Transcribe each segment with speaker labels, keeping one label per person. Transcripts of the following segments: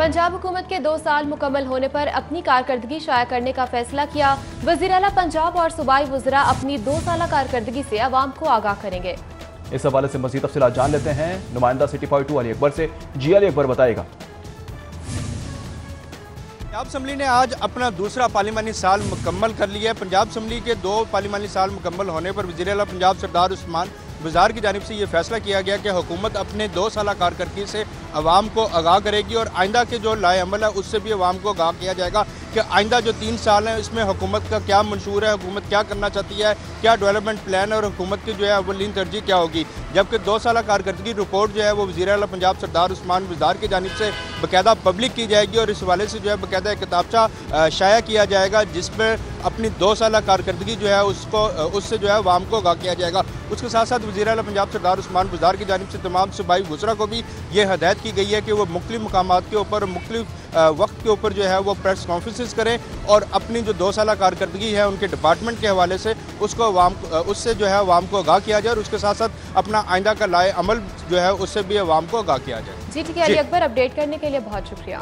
Speaker 1: पंजाब हुकूमत के 2 साल मुकम्मल होने पर अपनी कारकर्दगी शाया करने का फैसला किया। वज़ीर आला पंजाब और सूबाई वज़रा अपनी 2 साल कारकर्दगी से अवाम को आगाह करेंगे।
Speaker 2: इस हवाले से मज़ीद तफसीलात जान लेते हैं नुमाइंदा सिटी पॉइंट 2 अली अकबर से। जी अली अकबर बताएगा।
Speaker 3: पंजाब असम्बली ने आज अपना दूसरा पार्लिमानी साल मुकम्मल कर लिया है। पंजाब असम्बली के 2 पार्लिमानी साल मुकम्मल होने पर वज़ीर आला पंजाब सरदार उस्मान वज़ार की जानिब से ये फैसला किया गया कि हुकूमत अपने 2 साल कारकर्दगी से अवाम को आगाह करेगी और आइंदा के जो लाए अमल है उससे भी अवाम को आगाह किया जाएगा कि आइंदा जो 3 साल हैं इसमें हुकूमत का क्या मंशूर है, हुकूमत क्या करना चाहती है, क्या डेवलपमेंट प्लान है और हुकूमत की जो है अव्वलीन तरजीह क्या होगी। जबकि 2 साल कारकर्दगी रिपोर्ट जो है वो वज़ीर आला पंजाब सरदार उस्मान वज़ार की जानिब से बाकायदा पब्लिक की जाएगी और इस हवाले से जो है बाकायदा एक किताबचा शाया किया जाएगा जिसमें अपनी 2 साल कारकर्दगी जो है उससे जो है अवाम को आगाह किया जाएगा। उसके साथ साथ वज़ीर आला पंजाब सरदार उस्मान वज़ार की जानिब से तमाम सूबाई वज़रा को भी ये हदायत की गई है कि वो मुख्तलिफ मकामात के ऊपर मुख्तलिफ वक्त के ऊपर जो है वो प्रेस कॉन्फ्रेंसेस करें और अपनी जो 2 साल कारकर्दगी है उनके डिपार्टमेंट के हवाले से उससे जो है अवाम को आगाह किया जाए और उसके साथ साथ अपना आइंदा का लाए अमल जो है उससे भी अवाम को आगाह किया जाए।
Speaker 1: जी ठीक है अली अकबर, अपडेट करने के लिए बहुत शुक्रिया।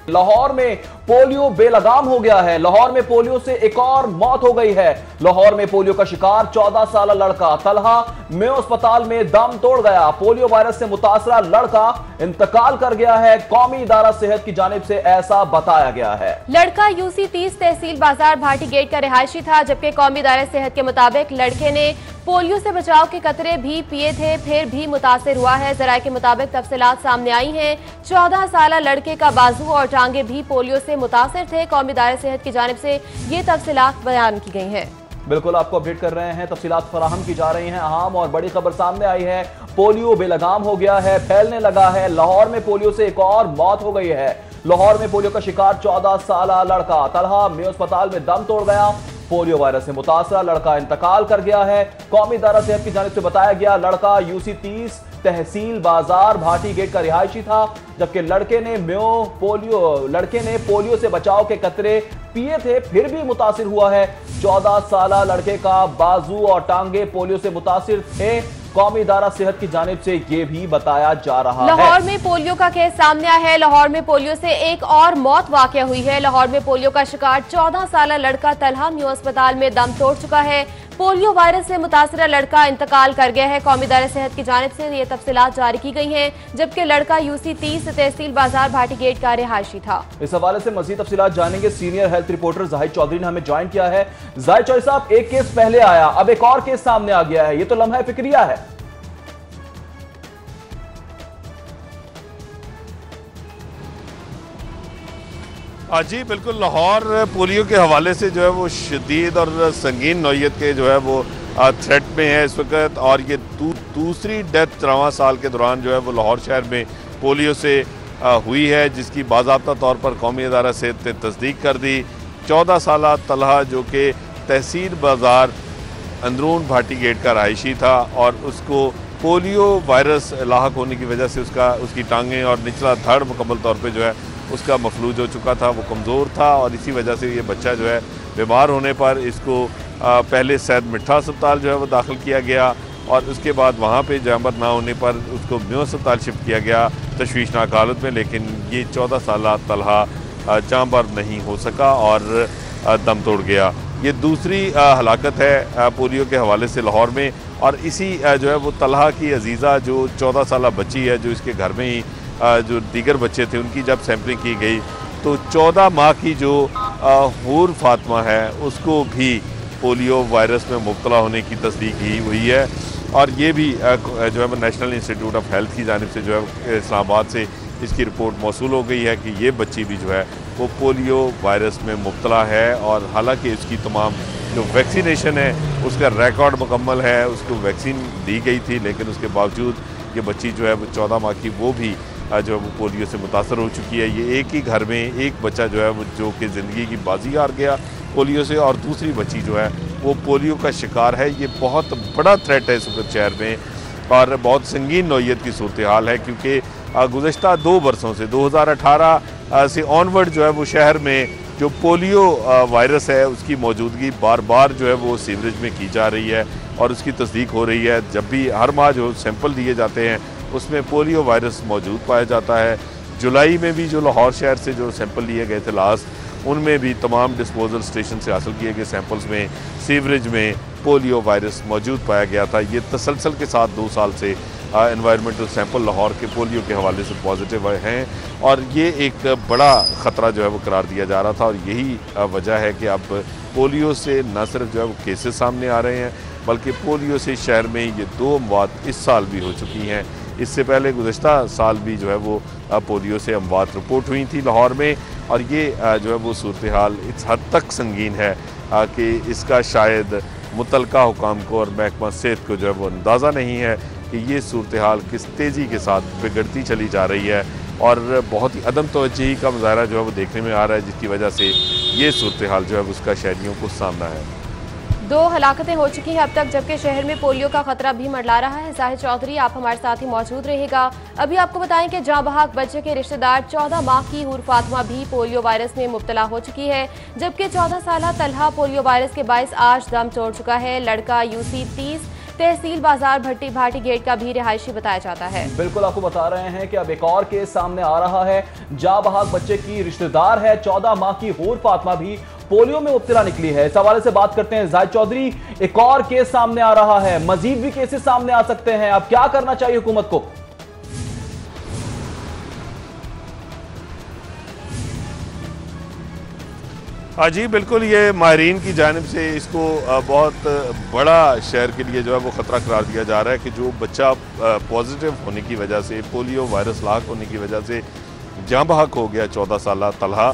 Speaker 2: लाहौर में पोलियो बेलगाम हो गया है। लाहौर में पोलियो से एक और मौत हो गई है। लाहौर में पोलियो का शिकार 14 साल लड़का तलहा मेयो अस्पताल में दम तोड़ गया। पोलियो वायरस से मुतासरा लड़का इंतकाल कर गया है। कौमी इदारा सेहत की जानिब से ऐसा बताया गया है।
Speaker 1: लड़का यूसी 30 तहसील बाजार भाटी गेट का रिहायशी था, जबकि कौमी इदारा सेहत के मुताबिक लड़के ने पोलियो से बचाव के कतरे भी पिए थे, फिर भी मुतासिर हुआ है। जराये के मुताबिक तफसीलात सामने आई हैं। 14 साल लड़के का बाजू और टांगे भी पोलियो से मुतासिर थे। कौमी इदारे सेहत की जानिब से ये तफसीलात बयान की गई हैं।
Speaker 2: बिल्कुल आपको अपडेट कर रहे हैं, तफसीलात फराहम की जा रही हैं। अहम और बड़ी खबर सामने आई है। पोलियो बेलगाम हो गया है, फैलने लगा है। लाहौर में पोलियो से एक और मौत हो गई है। लाहौर में पोलियो का शिकार 14 साल लड़का तलहा मेयो अस्पताल में दम तोड़ गया। पोलियो वायरस से मुतासरा लड़का इंतकाल कर गया है। कौमी इदारा सेहत की जानिब से बताया गया लड़का यूसी 30 तहसील बाजार भाटी गेट का रिहायशी था, जबकि लड़के ने पोलियो से बचाव के कतरे पिए थे, फिर भी मुतासिर हुआ है। 14 साल लड़के का बाजू और टांगे पोलियो से मुतासिर थे। कौमी इदारा सेहत की जानिब से ये भी बताया जा रहा है।
Speaker 1: लाहौर में पोलियो का केस सामने आया है। लाहौर में पोलियो से एक और मौत वाक़या हुई है। लाहौर में पोलियो का शिकार 14 साल लड़का तलहा मेयो अस्पताल में दम तोड़ चुका है। पोलियो वायरस से मुतासरा लड़का इंतकाल कर गया है। कौमी इदारे सेहत की जानिब से ये तफसीलात जारी की गई हैं, जबकि लड़का यूसी 30 तहसील बाजार भाटी गेट का रिहायशी था।
Speaker 2: इस हवाले से मजीद तफसीलात जानेंगे। Senior health reporter Zahid Chaudhry ने हमें ज्वाइन किया है। जाहिद चौधरी साहब, एक केस पहले आया, अब एक और केस सामने आ गया है, ये तो लम्हा फिक्रिया है।
Speaker 4: जी बिल्कुल, लाहौर पोलियो के हवाले से जो है वो शदीद और संगीन नौयत के जो है वो थ्रेट में है इस वक्त। और ये दूसरी डेथ 14 साल के दौरान जो है वो लाहौर शहर में पोलियो से हुई है, जिसकी बाज़ाब्ता तौर पर कौमी इदारा सेहत ने तस्दीक कर दी। 14 साल तलहा जो कि तहसील बाजार अंदरून भाटी गेट का रहायशी था और उसको पोलियो वायरस लाहक होने की वजह से उसकी टांगें और निचला धड़ मुकम्मल तौर पर जो है उसका मफलूज हो चुका था, वो कमज़ोर था और इसी वजह से ये बच्चा जो है बीमार होने पर इसको पहले सैयद मिठा अस्पताल जो है वो दाखिल किया गया और उसके बाद वहाँ पे जामर ना होने पर उसको मेयो अस्पताल शिफ्ट किया गया तशवीशनाक हालत में। लेकिन ये 14 साल तलहा जामर नहीं हो सका और दम तोड़ गया। ये दूसरी हलाकत है पोलियो के हवाले से लाहौर में। और इसी जो है वो तलहा की अजीज़ा जो 14 साल बच्ची है, जो इसके घर में ही जो दीगर बच्चे थे उनकी जब सैंपलिंग की गई तो 14 माह की जो हूर फातिमा है उसको भी पोलियो वायरस में मुब्तला होने की तस्दीक ही हुई है। और ये भी जो है नेशनल इंस्टीट्यूट ऑफ हेल्थ की जानिब से जो है इस्लामाबाद से इसकी रिपोर्ट मौसूल हो गई है कि ये बच्ची भी जो है वो पोलियो वायरस में मुब्तला है। और हालांकि इसकी तमाम जो वैक्सीनेशन है उसका रिकॉर्ड मुकम्मल है, उसको वैक्सीन दी गई थी, लेकिन उसके बावजूद ये बच्ची जो है वो 14 माह की वो भी जो है वो पोलियो से मुतासर हो चुकी है। ये एक ही घर में एक बच्चा जो है वो जो कि ज़िंदगी की बाजी हार गया पोलियो से और दूसरी बच्ची जो है वो पोलियो का शिकार है। ये बहुत बड़ा थ्रेट है इस वक्त शहर में और बहुत संगीन नौयत की सूरत हाल है, क्योंकि गुज़श्ता 2 बरसों से 2018 से ऑनवर्ड जो है वो शहर में जो पोलियो वायरस है उसकी मौजूदगी बार बार जो है वो सीवरेज में की जा रही है और उसकी तस्दीक हो रही है। जब भी हर माह जो सैंपल दिए जाते हैं उसमें पोलियो वायरस मौजूद पाया जाता है। जुलाई में भी जो लाहौर शहर से जो सैंपल लिए गए थे लास्ट, उनमें भी तमाम डिस्पोजल स्टेशन से हासिल किए गए सैंपल्स में सीवरेज में पोलियो वायरस मौजूद पाया गया था। ये तसलसल के साथ 2 साल से एनवायरमेंटल सैंपल लाहौर के पोलियो के हवाले से पॉजिटिव हैं और ये एक बड़ा ख़तरा जो है वो करार दिया जा रहा था। और यही वजह है कि अब पोलियो से न सिर्फ जो है वो केसेस सामने आ रहे हैं, बल्कि पोलियो से शहर में ये 2 अमवात इस साल भी हो चुकी हैं। इससे पहले गुज़श्ता साल भी जो है वो पोलियो से अमवात रिपोर्ट हुई थी लाहौर में। और ये जो है वो सूरत हाल इस हद तक संगीन है कि इसका शायद मुतलका हुकाम को और महकमा सेहत को जो है वो अंदाज़ा नहीं है कि ये सूरत हाल किस तेज़ी के साथ बिगड़ती चली जा रही है। और बहुत ही अदम तवज्जुही का मुज़ाहरा जो है वो देखने में आ रहा है, जिसकी वजह से ये सूरत हाल जो है उसका शहरियों को सामना है।
Speaker 1: 2 हलाकतें हो चुकी हैं अब तक, जबकि शहर में पोलियो का खतरा भी मंडरा रहा है। जाहिद चौधरी आप हमारे साथ ही मौजूद रहेगा। अभी आपको बताएं कि जाँ बहक बच्चे के रिश्तेदार 14 माह की हूर फातिमा भी पोलियो वायरस में मुब्तला हो चुकी है, जबकि 14 साल तलहा पोलियो वायरस के बायस आज दम तोड़ चुका है। लड़का यूसी 30 तहसील बाजार भट्टी भाटी गेट का भी रिहायशी बताया जाता है।
Speaker 2: बिल्कुल आपको बता रहे हैं कि अब एक और केस सामने आ रहा है। जाँ बहक बच्चे की रिश्तेदार है 14 माह की हूर फातिमा भी पोलियो में मुब्तला निकली है। इस हवाले से बात करते हैं जाहिद चौधरी। एक और केस सामने आ रहा है, मजीद भी केसेस सामने आ सकते हैं, अब क्या करना चाहिए हुकूमत को?
Speaker 4: जी बिल्कुल, ये माहिरीन की जानिब से इसको बहुत बड़ा शहर के लिए जो है वो ख़तरा करार दिया जा रहा है कि जो बच्चा पॉजिटिव होने की वजह से, पोलियो वायरस लाक होने की वजह से जाँ बहक हो गया 14 साल तलहा,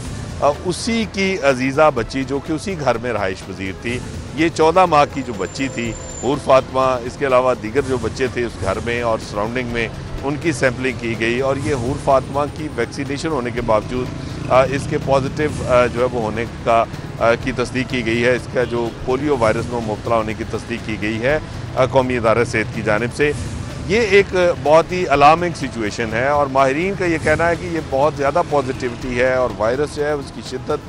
Speaker 4: उसी की अजीज़ा बच्ची जो कि उसी घर में रहाइश पजीर थी, ये 14 माह की जो बच्ची थी हूर फातिमा, इसके अलावा दीगर जो बच्चे थे उस घर में और सराउंडिंग में, उनकी सैम्पलिंग की गई और ये हूर फातिमा की वैक्सीनेशन होने के बावजूद इसके पॉजिटिव जो है वो होने की तस्दीक की गई है। इसका जो पोलियो वायरस में मुब्तला होने की तस्दीक की गई है कौमी इदारे सेहत की जानिब से। ये एक बहुत ही अलार्मिंग सिचुएशन है और माहिरीन का ये कहना है कि ये बहुत ज़्यादा पॉजिटिविटी है और वायरस जो है उसकी शिद्दत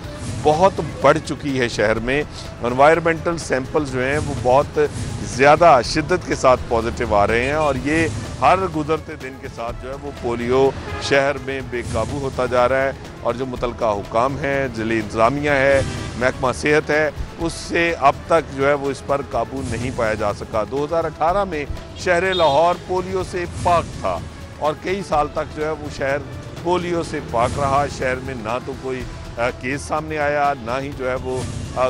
Speaker 4: बहुत बढ़ चुकी है शहर में। एनवायरमेंटल सैंपल्स जो हैं वो बहुत ज़्यादा शिद्दत के साथ पॉजिटिव आ रहे हैं और ये हर गुजरते दिन के साथ जो है वो पोलियो शहर में बेकाबू होता जा रहा है। और जो मुतलका हुकाम है, ज़िली इंतज़ामिया है, महकमा सेहत है, उससे अब तक जो है वो इस पर काबू नहीं पाया जा सका। 2018 में शहर लाहौर पोलियो से पाक था और कई साल तक जो है वो शहर पोलियो से पाक रहा। शहर में ना तो कोई केस सामने आया, ना ही जो है वो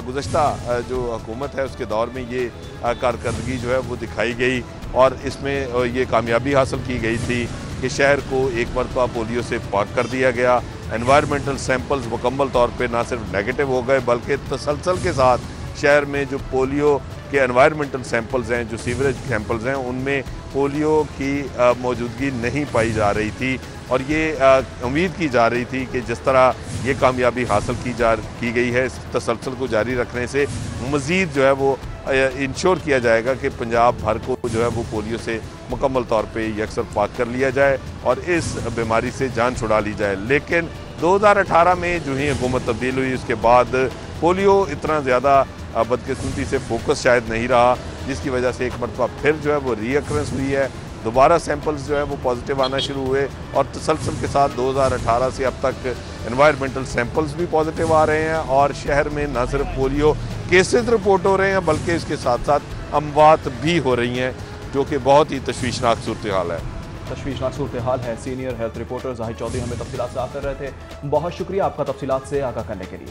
Speaker 4: गुज़श्ता जो हुकूमत है उसके दौर में ये कारकर्दगी जो है वो दिखाई गई और इसमें ये कामयाबी हासिल की गई थी कि शहर को एक मरतबा पोलियो से पाक कर दिया गया। एनवायरमेंटल सैंपल्स मुकम्मल तौर पे ना सिर्फ नेगेटिव हो गए बल्कि तसलसल के साथ शहर में जो पोलियो के एनवायरमेंटल सैंपल्स हैं, जो सीवरेज सैंपल्स हैं, उनमें पोलियो की मौजूदगी नहीं पाई जा रही थी। और ये उम्मीद की जा रही थी कि जिस तरह ये कामयाबी हासिल की गई है, इस तसलसल को जारी रखने से मज़ीद जो है वो इंश्योर किया जाएगा कि पंजाब भर को जो है वो पोलियो से मुकम्मल तौर पे यकसर पाक कर लिया जाए और इस बीमारी से जान छुड़ा ली जाए। लेकिन 2018 में जो ही हुकूमत तब्दील हुई उसके बाद पोलियो इतना ज़्यादा बदकिस्मती से फोकस शायद नहीं रहा, जिसकी वजह से एक मरतबा फिर जो है वो रीअक्रेंस हुई है। दोबारा सैंपल्स जो है वो पॉजिटिव आना शुरू हुए और तसलसल के साथ 2018 से अब तक एनवायरमेंटल सैंपल्स भी पॉजिटिव आ रहे हैं और शहर में न सिर्फ पोलियो केसेस रिपोर्ट हो रहे हैं बल्कि इसके साथ साथ अमवात भी हो रही हैं, जो कि बहुत ही तशवीशनाक सूरत हाल है।
Speaker 2: तशवीशनाक सूरत हाल है। Senior health reporter Zahid Chaudhry हमें तफसीलात से कर रहे थे। बहुत शुक्रिया आपका तफसीलात से आगाह करने के लिए।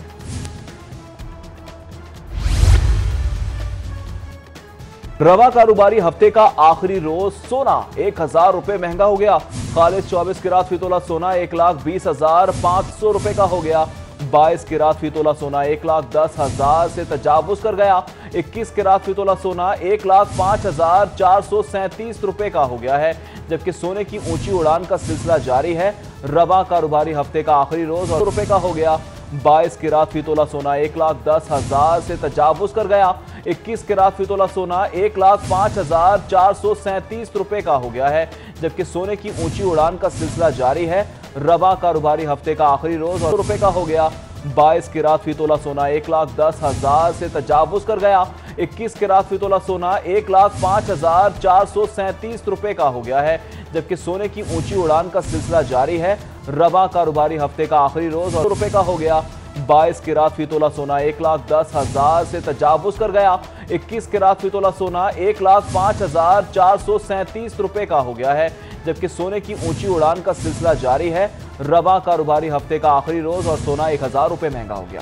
Speaker 2: रवा कारोबारी हफ्ते का आखिरी रोज सोना 1000 रुपए महंगा हो गया। खालिद 24 किरात फी तोला सोना 1,20,500 रुपए का हो गया। 22 किरात फी तोला सोना 1,10,000 से तजावुज कर गया। 21 किरात फी तोला सोना 1,05,437 रुपए का हो गया है, जबकि सोने की ऊंची उड़ान का सिलसिला जारी है। रवा कारोबारी हफ्ते का आखिरी रोज रुपए का हो गया। 22 किरात फी तोला सोना 1,10,000 से तजावुज कर गया। 21 किरात फी तोला सोना 1,05,437 रुपए का हो गया है, जबकि सोने की ऊंची उड़ान का सिलसिला जारी है। रवा कारोबारी हफ्ते का आखिरी रोज रुपए का हो गया। 22 किरात फी तोला सोना 1,10,000 से तजावुज कर गया। 21 कैरात फी तोला सोना 1,05,437 रुपए का हो गया है, जबकि सोने की ऊंची उड़ान का सिलसिला जारी है। रबा कारोबारी हफ्ते का आखिरी रोज और रुपए का हो गया। 22 कैरात फी तोला सोना 1,10,000 से तजावुज कर गया। 21 कैरात फी तोला सोना 1,05,437 रुपए का हो गया है, जबकि सोने की ऊंची उड़ान का सिलसिला जारी है। रबा कारोबारी हफ्ते का आखिरी रोज और सोना 1,000 रुपए महंगा हो गया।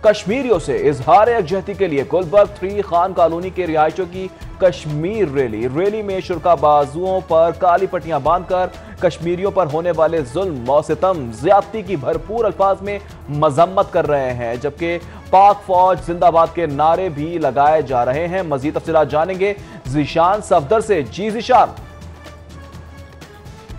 Speaker 2: कश्मीरियों से इजहार यकजहती के लिए गुलबर्ग 3 खान कॉलोनी के रिहायशियों की कश्मीर रैली में शुरा बाजुओं पर काली पट्टियां बांधकर कश्मीरियों पर होने वाले जुल्म और सितम ज्यादती की भरपूर अल्फाज में मजम्मत कर रहे हैं, जबकि पाक फौज जिंदाबाद के नारे भी लगाए जा रहे हैं। मजीद तफसीलात जानेंगे जीशान सफदर से। जी जीशान।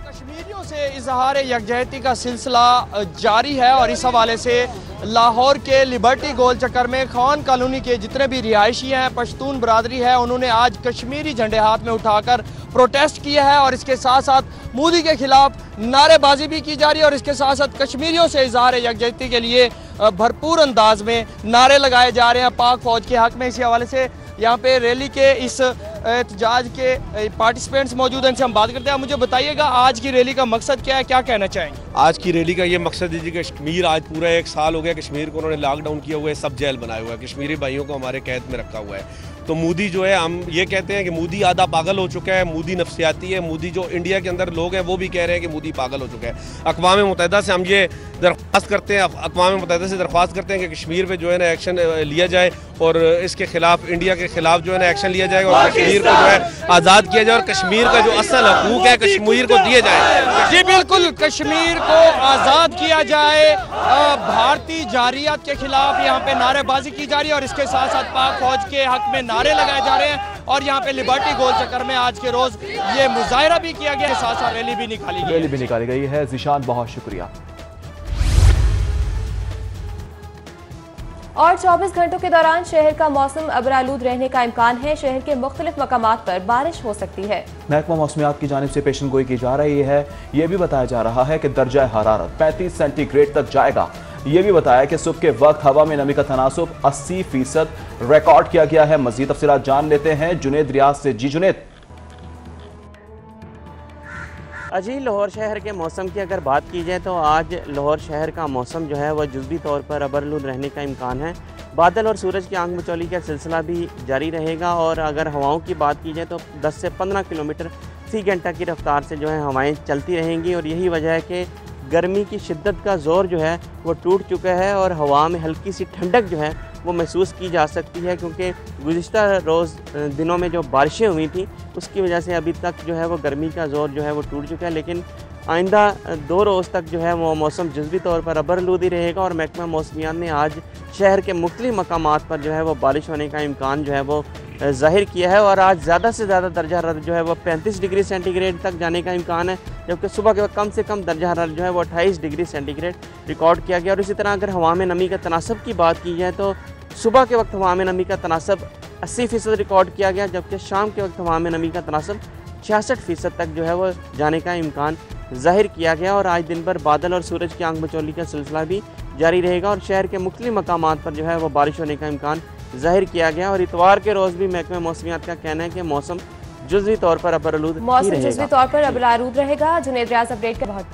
Speaker 5: कश्मीरियों से इजहार यकजहती का सिलसिला जारी है और इस हवाले से लाहौर के लिबर्टी गोल चक्कर में खान कॉलोनी के जितने भी रिहायशी हैं, पश्तून बरादरी है, उन्होंने आज कश्मीरी झंडे हाथ में उठाकर प्रोटेस्ट किया है और इसके साथ साथ मोदी के खिलाफ नारेबाजी भी की जा रही है और इसके साथ साथ कश्मीरियों से इजहार यकजहती के लिए भरपूर अंदाज में नारे लगाए जा रहे हैं पाक फौज के हक में। इसी हवाले से यहाँ पे रैली के इस एहतजाज के पार्टिसिपेंट्स मौजूद हैं, इनसे हम बात करते हैं। मुझे बताइएगा आज की रैली का मकसद क्या है, क्या कहना चाहेंगे?
Speaker 6: आज की रैली का ये मकसद है जी, कश्मीर आज पूरा 1 साल हो गया कश्मीर को उन्होंने लॉकडाउन किया हुआ है, सब जेल बनाया हुआ है, कश्मीरी भाइयों को हमारे कैद में रखा हुआ है। तो मोदी जो है, हम ये कहते हैं कि मोदी आधा पागल हो चुका है, मोदी नफ्सियाती है, मोदी जो इंडिया के अंदर लोग हैं वो भी कह रहे हैं कि मोदी पागल हो चुका है। अक़वाम मुत्तहिदा से हम ये दरख्वास्त करते हैं, अक़वाम मुत्तहिदा से दरख्वास्त करते हैं कि कश्मीर पे जो है ना एक्शन लिया जाए और इसके खिलाफ, इंडिया के खिलाफ जो है ना एक्शन लिया जाएगा और कश्मीर को जो है आज़ाद किया जाए और कश्मीर का जो असल हकूक है कश्मीर को दिए जाए।
Speaker 5: जी बिल्कुल, कश्मीर को आज़ाद किया जाए। भारतीय जारियात के खिलाफ यहाँ पे नारेबाजी की जा रही है और इसके साथ साथ पाक फौज के हक में नारे लगाए जा रहे हैं और यहाँ पे लिबर्टी गोल चक्कर में आज के रोज ये मुजाहिरा भी किया गया, साथ साथ रैली भी निकाली
Speaker 2: गई है। जीशान, बहुत शुक्रिया।
Speaker 1: और 24 घंटों के दौरान शहर का मौसम अबरालूद रहने का इम्कान है। शहर के मुख्तलिफ मकामात पर बारिश हो सकती है। महकमा मौसमियात की जानिब से पेशन गोई की जा रही है। यह भी बताया जा रहा है कि दर्जा हरारत 35 सेंटीग्रेड तक जाएगा। यह भी बताया कि सुबह के वक्त हवा में नमी का तनासुब 80% रिकॉर्ड किया गया है। मजीद तफसीलात जान लेते हैं जुनेद रियाज से। जी जुनेद।
Speaker 7: अजी, लाहौर शहर के मौसम की अगर बात की जाए तो आज लाहौर शहर का मौसम जो है वह जुज़वी तौर पर अबरलूद रहने का इम्कान है। बादल और सूरज की आंख मचौली का सिलसिला भी जारी रहेगा और अगर हवाओं की बात की जाए तो 10 से 15 किलोमीटर फी घंटा की रफ्तार से जो है हवाएं चलती रहेंगी और यही वजह है कि गर्मी की शिद्दत का ज़ोर जो है वो टूट चुका है और हवा में हल्की सी ठंडक जो है वो महसूस की जा सकती है, क्योंकि गुज़िश्ता रोज़ दिनों में जो बारिशें हुई थी उसकी वजह से अभी तक जो है वो गर्मी का ज़ोर जो है वो टूट चुका है। लेकिन आइंदा 2 रोज़ तक जो है वो मौसम जुज़वी तौर पर अबरलूद ही रहेगा और महकमा मौसमियात ने आज शहर के मुख्तलिफ मकामात पर जो है वो बारिश होने का इम्कान जो है वो ज़ाहिर किया है और आज ज़्यादा से ज़्यादा दर्जा हरारत जो है वो 35 डिग्री सेंटीग्रेड तक जाने का इम्कान है, जबकि सुबह के वक्त कम से कम दर्जा हरारत जो है वो 28 डिग्री सेंटीग्रेड रिकॉर्ड किया गया। और इसी तरह अगर हवा में नमी का तनासब की बात की जाए तो सुबह के वक्त हवा में नमी का तनासब 80% रिकॉर्ड किया गया, जबकि शाम के वक्त हवा में नमी का तनासब 66% तक जो है वो जाने का इम्कान ज़ाहिर किया गया। और आज दिन भर बादल और सूरज की आंख मचौली का सिलसिला भी जारी रहेगा और शहर के मुख्तलिफ मकामात पर जो है वो बारिश होने का इम्कान ज़ाहिर किया गया। और इतवार के रोज़ भी महकमा मौसमियात का कहना है कि मौसम जुज़वी तौर पर अबरलूद
Speaker 1: रहेगा। जुनेद रियाज अपडेट का बहुत